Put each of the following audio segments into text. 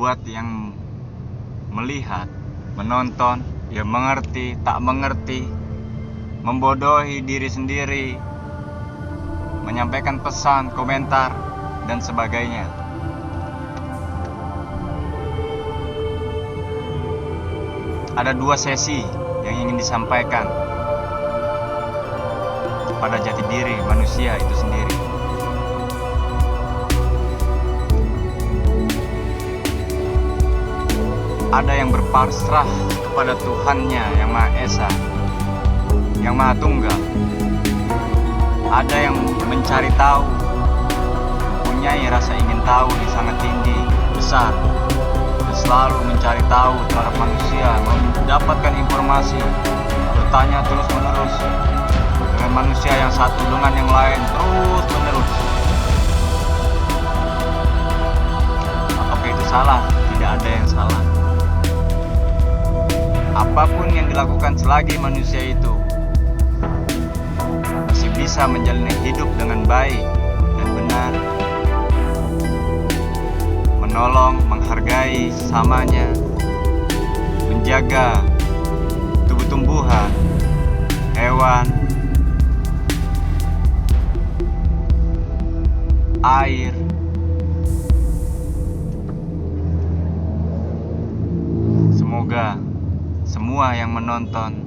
buat yang melihat, menonton, ya mengerti, tak mengerti, membodohi diri sendiri, menyampaikan pesan, komentar, dan sebagainya. Ada dua sesi yang ingin disampaikan pada jati diri manusia itu sendiri. Ada yang berpasrah kepada Tuhannya yang Maha Esa, yang Maha Tunggal. Ada yang mencari tahu, mempunyai rasa ingin tahu yang sangat tinggi, besar, dan selalu mencari tahu terhadap manusia, mendapatkan informasi, bertanya terus menerus dengan manusia yang satu dengan yang lain terus menerus. Apakah itu salah? Tidak ada yang salah. Apapun yang dilakukan selagi manusia itu masih bisa menjalani hidup dengan baik dan benar, menolong, menghargai sesamanya, menjaga tumbuh-tumbuhan, hewan, air, semoga semua yang menonton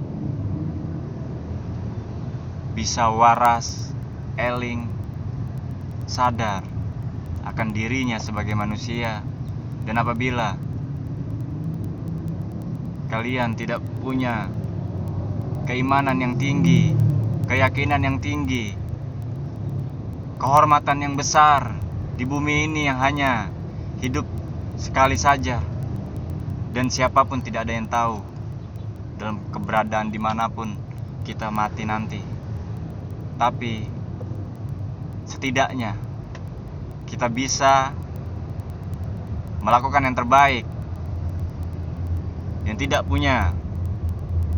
bisa waras, eling, sadar akan dirinya sebagai manusia. Dan apabila kalian tidak punya keimanan yang tinggi, keyakinan yang tinggi, kehormatan yang besar di bumi ini yang hanya hidup sekali saja, dan siapapun tidak ada yang tahu dalam keberadaan dimanapun kita mati nanti. Tapi setidaknya kita bisa melakukan yang terbaik, yang tidak punya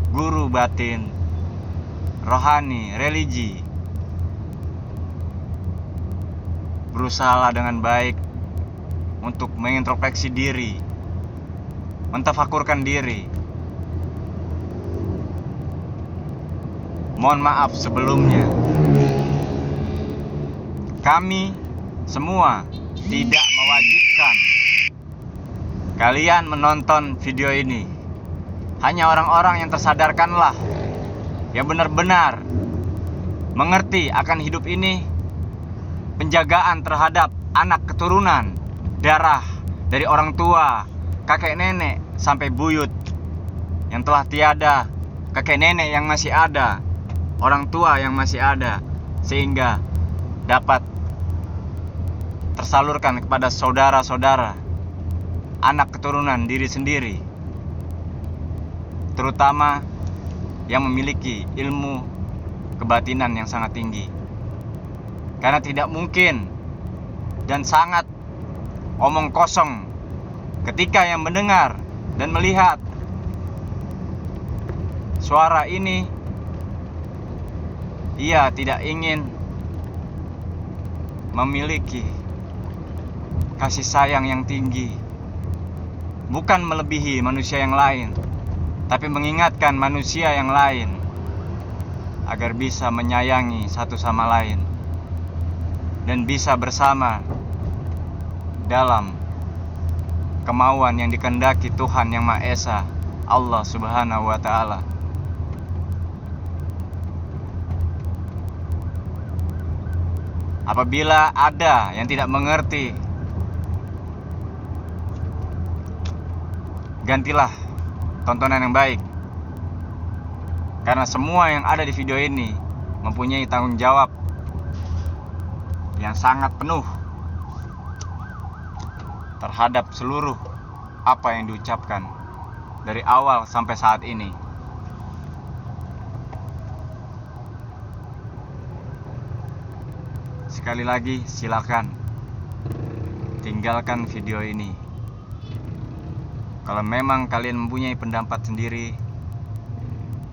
guru batin, rohani, religi. Berusahalah dengan baik untuk mengintrospeksi diri, mentafakurkan diri. Mohon maaf sebelumnya, kami semua tidak mewajibkan kalian menonton video ini. Hanya orang-orang yang tersadarkanlah, yang benar-benar mengerti akan hidup ini, penjagaan terhadap anak keturunan, darah dari orang tua, kakek nenek sampai buyut yang telah tiada, kakek nenek yang masih ada, orang tua yang masih ada, sehingga dapat tersalurkan kepada saudara-saudara, anak keturunan diri sendiri, terutama yang memiliki ilmu kebatinan yang sangat tinggi. Karena tidak mungkin dan sangat omong kosong ketika yang mendengar dan melihat suara ini, ia tidak ingin memiliki kasih sayang yang tinggi, bukan melebihi manusia yang lain, tapi mengingatkan manusia yang lain agar bisa menyayangi satu sama lain dan bisa bersama dalam kemauan yang dikehendaki Tuhan yang Maha Esa, Allah Subhanahu wa Ta'ala. Apabila ada yang tidak mengerti, gantilah tontonan yang baik. Karena semua yang ada di video ini mempunyai tanggung jawab yang sangat penuh terhadap seluruh apa yang diucapkan dari awal sampai saat ini. Sekali lagi, silakan tinggalkan video ini. Kalau memang kalian mempunyai pendapat sendiri,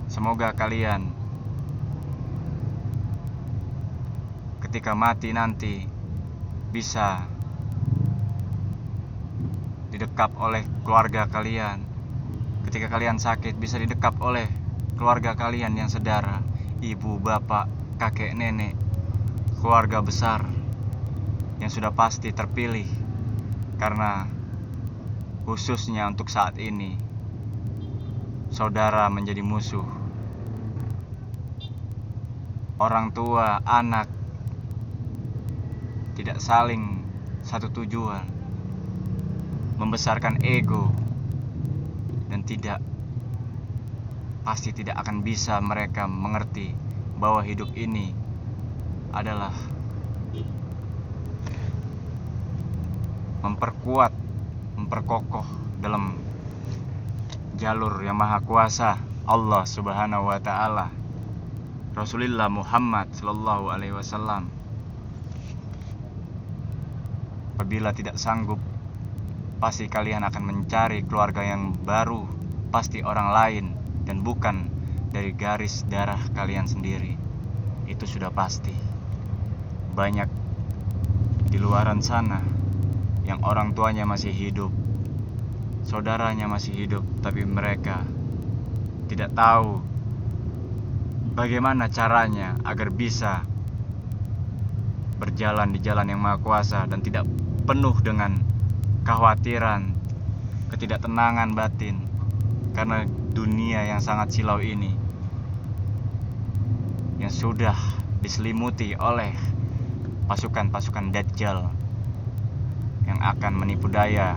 semoga kalian ketika mati nanti bisa didekap oleh keluarga kalian. Ketika kalian sakit bisa didekap oleh keluarga kalian yang sedara, ibu, bapak, kakek, nenek, keluarga besar yang sudah pasti terpilih. Karena khususnya untuk saat ini, saudara menjadi musuh. Orang tua, anak tidak saling satu tujuan, membesarkan ego, dan pasti tidak akan bisa mereka mengerti bahwa hidup ini adalah memperkokoh dalam jalur yang maha kuasa, Allah Subhanahu wa ta'ala, Rasulullah Muhammad sallallahu alaihi wasallam. Apabila tidak sanggup, pasti kalian akan mencari keluarga yang baru, pasti orang lain dan bukan dari garis darah kalian sendiri. Itu sudah pasti. Banyak di luaran sana yang orang tuanya masih hidup, saudaranya masih hidup, tapi mereka tidak tahu bagaimana caranya agar bisa berjalan di jalan yang maha kuasa dan tidak penuh dengan kekhawatiran, ketidaktenangan batin karena dunia yang sangat silau ini, yang sudah diselimuti oleh pasukan-pasukan Dajjal yang akan menipu daya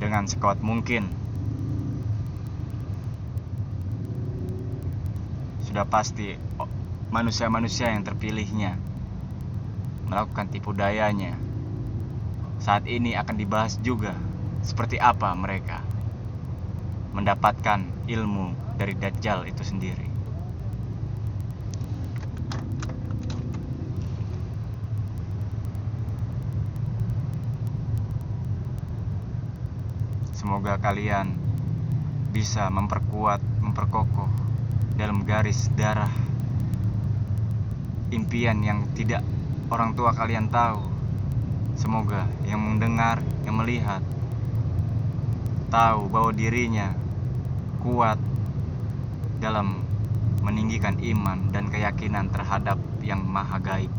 dengan sekuat mungkin. Sudah pasti manusia-manusia yang terpilihnya melakukan tipu dayanya. Saat ini akan dibahas juga seperti apa mereka mendapatkan ilmu dari Dajjal itu sendiri. Semoga kalian bisa memperkokoh dalam garis darah impian yang tidak orang tua kalian tahu. Semoga yang mendengar, yang melihat, tahu bahwa dirinya kuat dalam meninggikan iman dan keyakinan terhadap yang maha gaib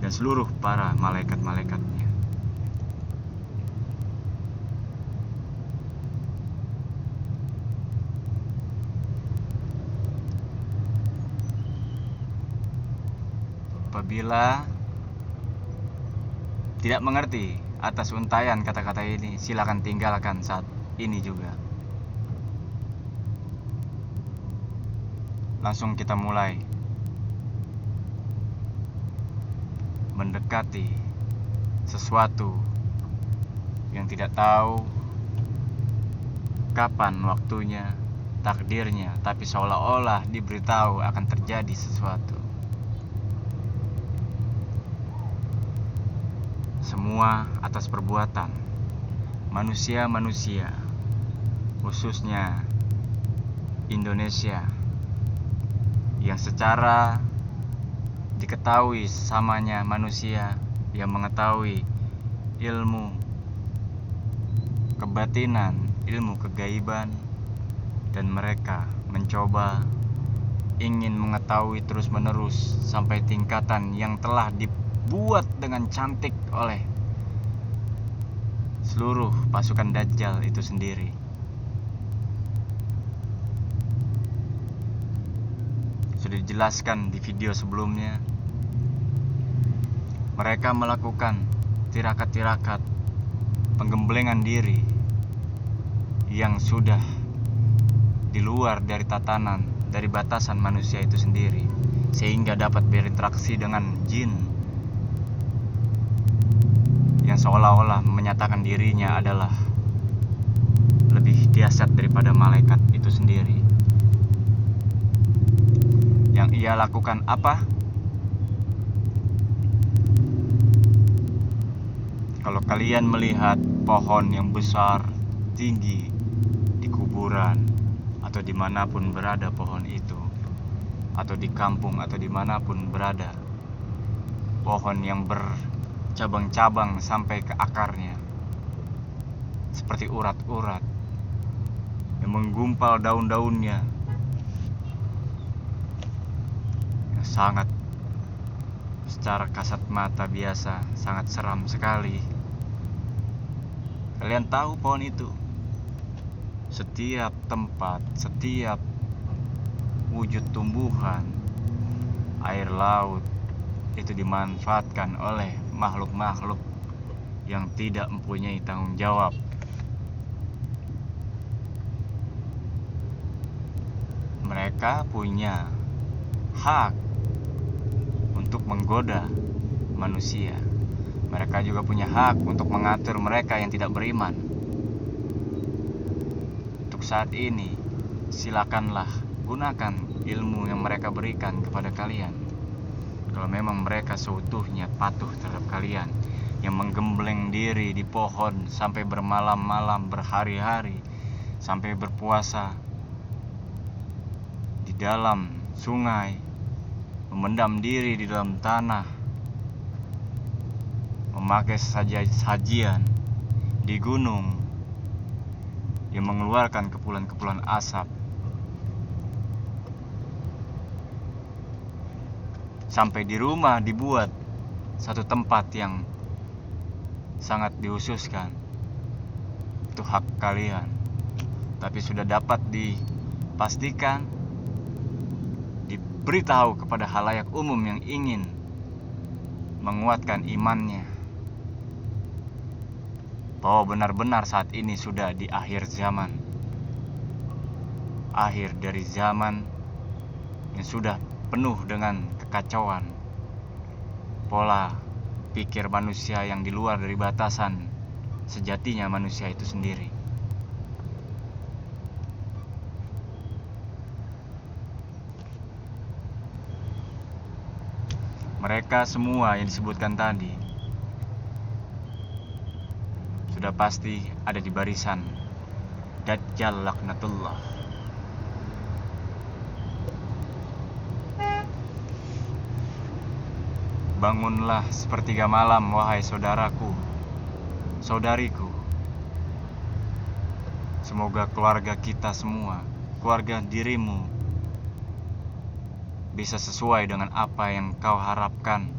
dan seluruh para malaikat-malaikatnya. Apabila tidak mengerti atas untayan kata-kata ini, silakan tinggalkan saat ini juga. Langsung kita mulai mendekati sesuatu yang tidak tahu kapan waktunya, takdirnya, tapi seolah-olah diberitahu akan terjadi sesuatu. Semua atas perbuatan manusia-manusia, khususnya Indonesia, yang secara diketahui samanya manusia yang mengetahui ilmu kebatinan, ilmu kegaiban, dan mereka mencoba ingin mengetahui terus-menerus sampai tingkatan yang telah dibuat dengan cantik oleh seluruh pasukan Dajjal itu sendiri. Sudah dijelaskan di video sebelumnya, mereka melakukan tirakat-tirakat penggemblengan diri yang sudah di luar dari tatanan, dari batasan manusia itu sendiri, sehingga dapat berinteraksi dengan jin yang seolah-olah menyatakan dirinya adalah lebih dahsyat daripada malaikat itu sendiri. Yang ia lakukan apa? Kalau kalian melihat pohon yang besar, tinggi di kuburan atau dimanapun berada pohon itu, atau di kampung atau dimanapun berada, pohon yang bercabang-cabang sampai ke akarnya, seperti urat-urat yang menggumpal daun-daunnya yang sangat, secara kasat mata biasa, sangat seram sekali. Kalian tahu pohon itu? Setiap tempat, setiap wujud tumbuhan, air laut itu dimanfaatkan oleh makhluk-makhluk yang tidak mempunyai tanggung jawab. Mereka punya hak untuk menggoda manusia. Mereka juga punya hak untuk mengatur mereka yang tidak beriman. Untuk saat ini, silakanlah gunakan ilmu yang mereka berikan kepada kalian. Kalau memang mereka seutuhnya patuh terhadap kalian, yang menggembleng diri di pohon sampai bermalam-malam, berhari-hari, sampai berpuasa di dalam sungai, memendam diri di dalam tanah, memakai sajian di gunung yang mengeluarkan kepulan-kepulan asap, sampai di rumah dibuat satu tempat yang sangat dihususkan. Itu hak kalian, tapi sudah dapat dipastikan, diberitahu kepada halayak umum yang ingin menguatkan imannya, bahwa benar-benar saat ini sudah di akhir zaman. Akhir dari zaman yang sudah penuh dengan kekacauan, pola pikir manusia yang di luar dari batasan sejatinya manusia itu sendiri. Mereka semua yang disebutkan tadi sudah pasti ada di barisan Dajjal laknatullah. Bangunlah sepertiga malam, wahai saudaraku, saudariku. Semoga keluarga kita semua, keluarga dirimu, bisa sesuai dengan apa yang kau harapkan,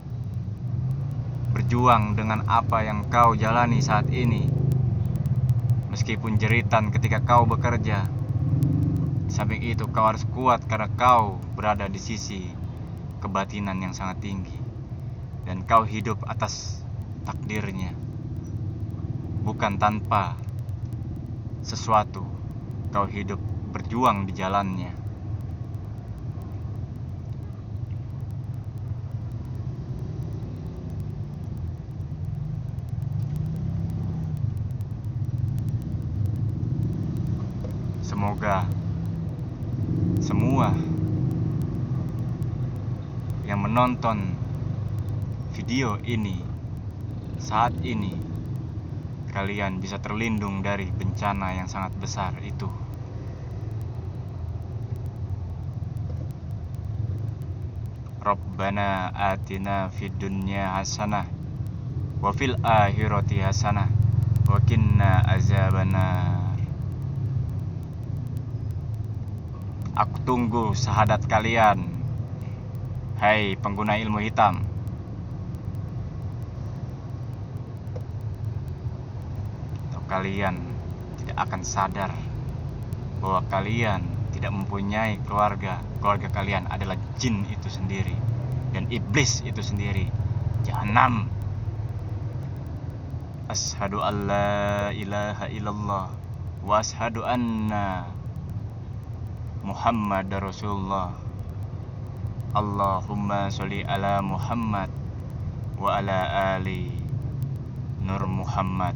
berjuang dengan apa yang kau jalani saat ini. Meskipun jeritan ketika kau bekerja, samping itu kau harus kuat karena kau berada di sisi kebatinan yang sangat tinggi, dan kau hidup atas takdirnya, bukan tanpa sesuatu. Kau hidup berjuang di jalannya. Semoga semua yang menonton video ini saat ini, kalian bisa terlindung dari bencana yang sangat besar itu. Rabbana atina fid dunya hasanah wa fil akhirati hasanah wa qina azabannar. Aku tunggu syahadat kalian, hai pengguna ilmu hitam. Atau kalian tidak akan sadar bahwa kalian tidak mempunyai keluarga. Keluarga kalian adalah jin itu sendiri dan iblis itu sendiri, jahanam. Asyhadu an la ilaha illallah wa asyhadu anna Muhammad Rasulullah. Allahumma sholli ala Muhammad wa ala ali Nur Muhammad.